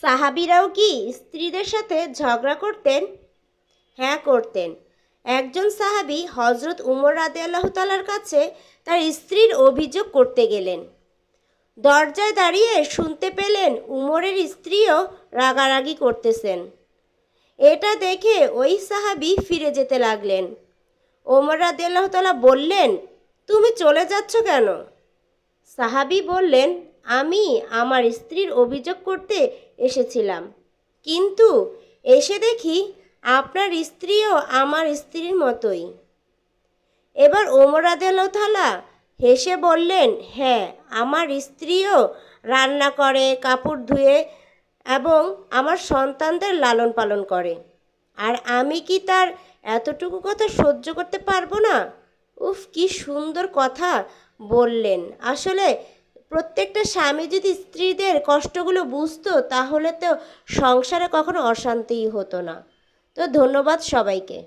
সাহাবীরাও কি স্ত্রীদের সাথে ঝগড়া করতেন? হ্যাঁ, করতেন। একজন সাহাবী হজরত উমর রাদিয়াল্লাহু তাআলার কাছে তার স্ত্রীর অভিযোগ করতে গেলেন। দরজায় দাঁড়িয়ে শুনতে পেলেন উমরের স্ত্রীও রাগারাগি করতেছেন। এটা দেখে ওই সাহাবী ফিরে যেতে লাগলেন। ওমর রাদিয়াল্লাহু তাআলা বললেন, তুমি চলে যাচ্ছ কেন? সাহাবী বললেন, আমি আমার স্ত্রীর অভিযোগ করতে এসেছিলাম, কিন্তু এসে দেখি আপনার স্ত্রীও আমার স্ত্রীর মতোই। এবার ওমর রাদিয়াল্লাহু তাআলা হেসে বললেন, হ্যাঁ, আমার স্ত্রীও রান্না করে, কাপড় ধুয়ে এবং আমার সন্তানদের লালন পালন করে। আর আমি কি তার এতটুকু কথা সহ্য করতে পারবো না? উফ, কি সুন্দর কথা বললেন। আসলে প্রত্যেকটা স্বামী যদি স্ত্রীদের কষ্টগুলো বুঝতো তাহলে তো সংসারে কখনো অশান্তিই হতো না। তো ধন্যবাদ সবাইকে।